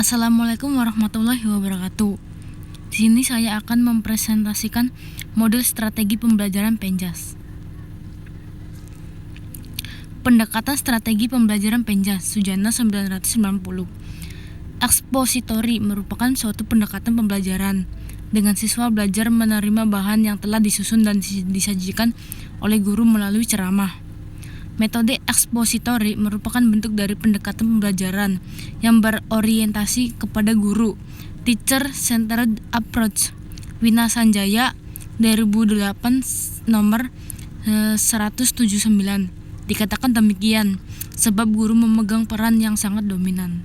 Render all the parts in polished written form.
Assalamualaikum warahmatullahi wabarakatuh. Di sini saya akan mempresentasikan model strategi pembelajaran Penjas. Pendekatan strategi pembelajaran Penjas, Sujana 990. Ekspositori merupakan suatu pendekatan pembelajaran dengan siswa belajar menerima bahan yang telah disusun dan disajikan oleh guru melalui ceramah. Metode ekspositori merupakan bentuk dari pendekatan pembelajaran yang berorientasi kepada guru, teacher-centered approach. Wina Sanjaya 2008 nomor 179. Dikatakan demikian sebab guru memegang peran yang sangat dominan.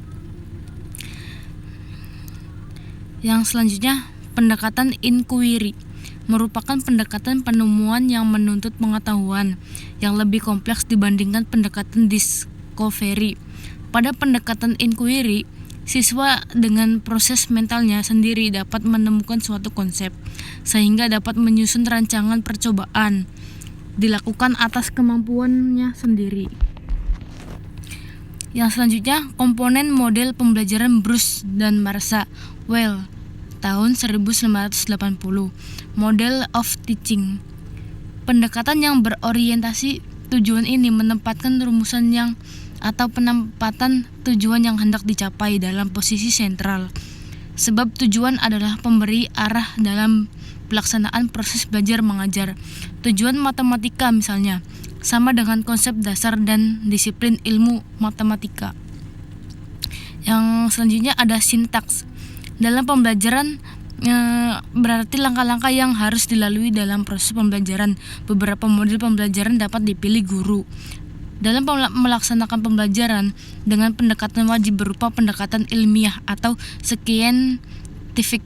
Yang selanjutnya, pendekatan inquiry merupakan pendekatan penemuan yang menuntut pengetahuan yang lebih kompleks dibandingkan pendekatan discovery. Pada pendekatan inquiry, siswa dengan proses mentalnya sendiri dapat menemukan suatu konsep, sehingga dapat menyusun rancangan percobaan dilakukan atas kemampuannya sendiri. Yang selanjutnya, komponen model pembelajaran Bruce dan Marsa Weil tahun 1980, Model of Teaching. Pendekatan yang berorientasi tujuan ini menempatkan rumusan yang atau penempatan tujuan yang hendak dicapai dalam posisi sentral. Sebab tujuan adalah pemberi arah dalam pelaksanaan proses belajar mengajar. Tujuan matematika misalnya sama dengan konsep dasar dan disiplin ilmu matematika. Yang selanjutnya ada sintaks. Dalam pembelajaran berarti langkah-langkah yang harus dilalui dalam proses pembelajaran. Beberapa model pembelajaran dapat dipilih guru dalam melaksanakan pembelajaran dengan pendekatan wajib berupa pendekatan ilmiah atau scientific.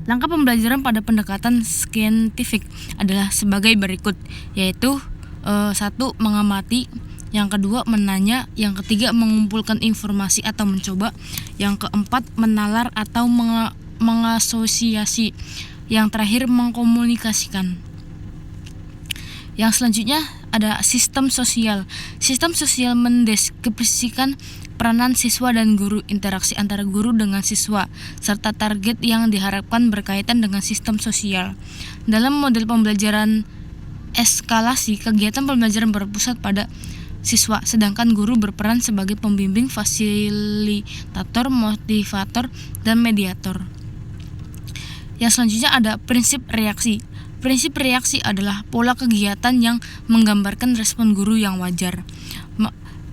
Langkah pembelajaran pada pendekatan scientific adalah sebagai berikut, yaitu 1. Mengamati, yang kedua menanya, yang ketiga mengumpulkan informasi atau mencoba, yang keempat menalar atau mengasosiasi, yang terakhir mengkomunikasikan. Yang selanjutnya ada sistem sosial. Sistem sosial mendeskripsikan peranan siswa dan guru, interaksi antara guru dengan siswa, serta target yang diharapkan berkaitan dengan sistem sosial. Dalam model pembelajaran eskalasi, kegiatan pembelajaran berpusat pada siswa, sedangkan guru berperan sebagai pembimbing, fasilitator, motivator, dan mediator. Yang selanjutnya ada prinsip reaksi. Prinsip reaksi adalah pola kegiatan yang menggambarkan respon guru yang wajar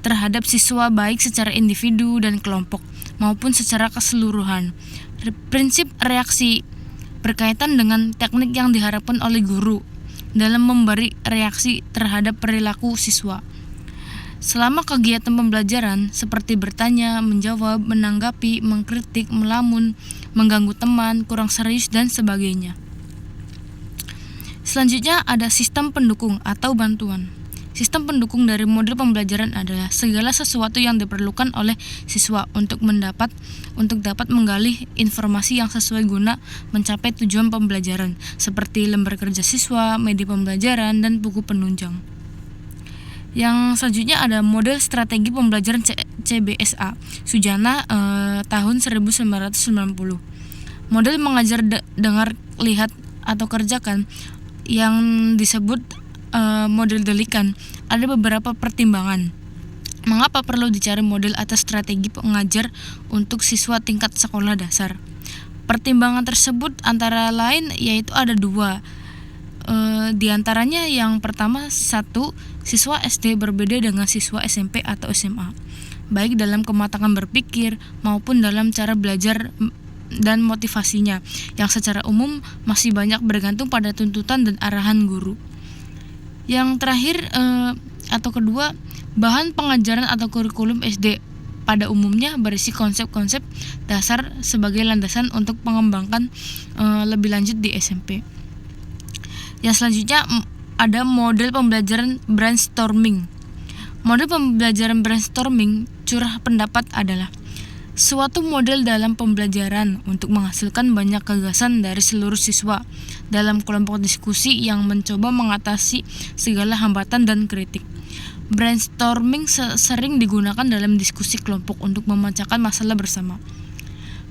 terhadap siswa baik secara individu dan kelompok maupun secara keseluruhan. Prinsip reaksi berkaitan dengan teknik yang diharapkan oleh guru dalam memberi reaksi terhadap perilaku siswa. Selama kegiatan pembelajaran seperti bertanya, menjawab, menanggapi, mengkritik, melamun, mengganggu teman, kurang serius, dan sebagainya. Selanjutnya ada sistem pendukung atau bantuan. Sistem pendukung dari model pembelajaran adalah segala sesuatu yang diperlukan oleh siswa untuk dapat menggali informasi yang sesuai guna mencapai tujuan pembelajaran, seperti lembar kerja siswa, media pembelajaran, dan buku penunjang. Yang selanjutnya ada model strategi pembelajaran CBSA, Sujana tahun 1990. Model mengajar dengar, lihat, atau kerjakan yang disebut model Delikan. Ada beberapa pertimbangan mengapa perlu dicari model atau strategi pengajar untuk siswa tingkat sekolah dasar. Pertimbangan tersebut antara lain yaitu ada 2. Di antaranya yang pertama, 1. Siswa SD berbeda dengan siswa SMP atau SMA, baik dalam kematangan berpikir maupun dalam cara belajar dan motivasinya, yang secara umum masih banyak bergantung pada tuntutan dan arahan guru. Yang terakhir atau kedua, bahan pengajaran atau kurikulum SD pada umumnya berisi konsep-konsep dasar sebagai landasan untuk pengembangan lebih lanjut di SMP. Yang selanjutnya ada model pembelajaran brainstorming. Model pembelajaran brainstorming curah pendapat adalah suatu model dalam pembelajaran untuk menghasilkan banyak gagasan dari seluruh siswa dalam kelompok diskusi yang mencoba mengatasi segala hambatan dan kritik. Brainstorming sering digunakan dalam diskusi kelompok untuk memecahkan masalah bersama.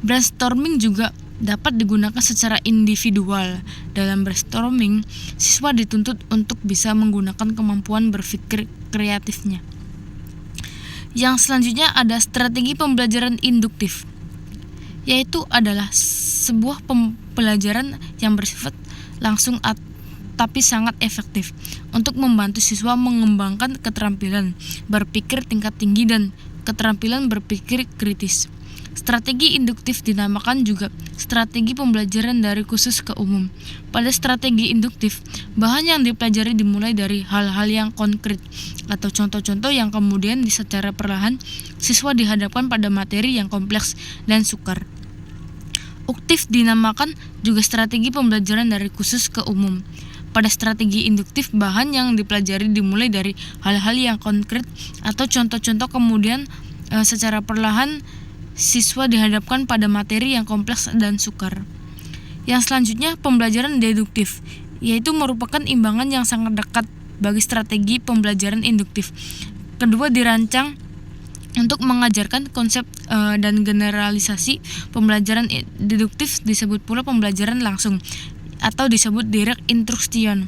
Brainstorming juga dapat digunakan secara individual. Dalam brainstorming, siswa dituntut untuk bisa menggunakan kemampuan berpikir kreatifnya. Yang selanjutnya ada strategi pembelajaran induktif, yaitu adalah sebuah pembelajaran yang bersifat langsung tapi sangat efektif untuk membantu siswa mengembangkan keterampilan berpikir tingkat tinggi dan keterampilan berpikir kritis. Strategi induktif dinamakan juga strategi pembelajaran dari khusus ke umum. Pada strategi induktif, bahan yang dipelajari dimulai dari hal-hal yang konkret atau contoh-contoh yang kemudian secara perlahan siswa dihadapkan pada materi yang kompleks dan sukar. Uktif dinamakan juga strategi pembelajaran dari khusus ke umum. Pada strategi induktif, bahan yang dipelajari dimulai dari hal-hal yang konkret atau contoh-contoh kemudian secara perlahan siswa dihadapkan pada materi yang kompleks dan sukar. Yang selanjutnya pembelajaran deduktif, yaitu merupakan imbangan yang sangat dekat bagi strategi pembelajaran induktif. Kedua dirancang untuk mengajarkan konsep dan generalisasi. Pembelajaran deduktif disebut pula pembelajaran langsung atau disebut direct instruction.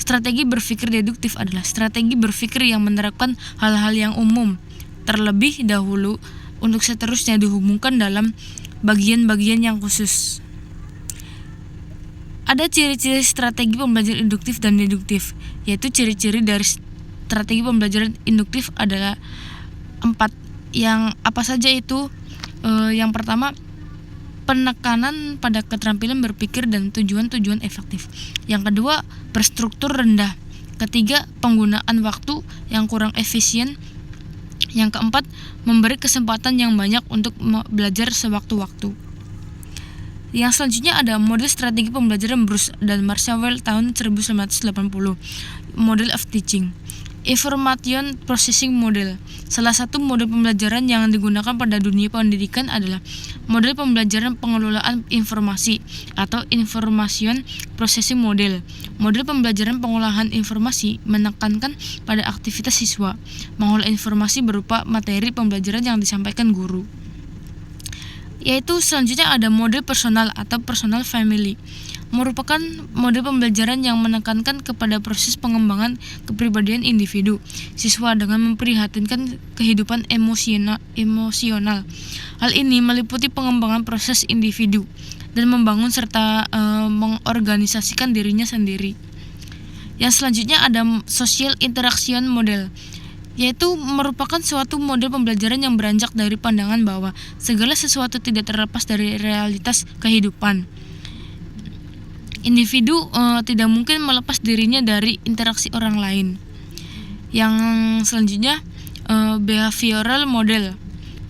Strategi berpikir deduktif adalah strategi berpikir yang menerapkan hal-hal yang umum terlebih dahulu untuk seterusnya dihubungkan dalam bagian-bagian yang khusus. Ada ciri-ciri strategi pembelajaran induktif dan deduktif, yaitu ciri-ciri dari strategi pembelajaran induktif adalah 4. Yang apa saja itu? Yang pertama, penekanan pada keterampilan berpikir dan tujuan-tujuan efektif. Yang kedua, berstruktur rendah. Ketiga, penggunaan waktu yang kurang efisien. Yang keempat, memberi kesempatan yang banyak untuk belajar sewaktu-waktu. Yang selanjutnya ada model strategi pembelajaran Bruce dan Marshall tahun 1980. Model of teaching. Information Processing Model. Salah satu model pembelajaran yang digunakan pada dunia pendidikan adalah model pembelajaran pengelolaan informasi atau Information Processing Model. Model pembelajaran pengolahan informasi menekankan pada aktivitas siswa mengolah informasi berupa materi pembelajaran yang disampaikan guru. Yaitu selanjutnya ada model personal atau personal family, merupakan model pembelajaran yang menekankan kepada proses pengembangan kepribadian individu siswa dengan memprihatinkan kehidupan emosional. Hal ini meliputi pengembangan proses individu dan membangun serta mengorganisasikan dirinya sendiri. Yang selanjutnya ada social interaction model, yaitu merupakan suatu model pembelajaran yang beranjak dari pandangan bahwa segala sesuatu tidak terlepas dari realitas kehidupan. Individu tidak mungkin melepas dirinya dari interaksi orang lain. Yang selanjutnya behavioral model.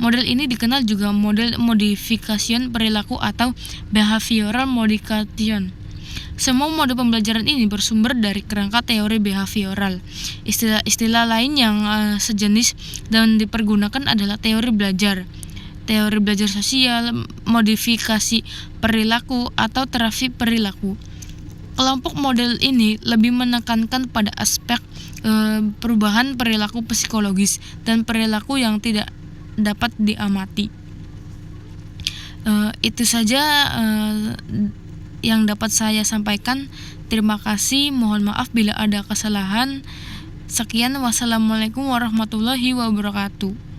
Model ini dikenal juga model modifikasi perilaku atau behavioral modification. Semua model pembelajaran ini bersumber dari kerangka teori behavioral. Istilah-istilah lain yang sejenis dan dipergunakan adalah teori belajar sosial, modifikasi perilaku, atau terapi perilaku. Kelompok model ini lebih menekankan pada aspek perubahan perilaku psikologis dan perilaku yang tidak dapat diamati. Itu saja yang dapat saya sampaikan. Terima kasih, mohon maaf bila ada kesalahan. Sekian, wassalamualaikum warahmatullahi wabarakatuh.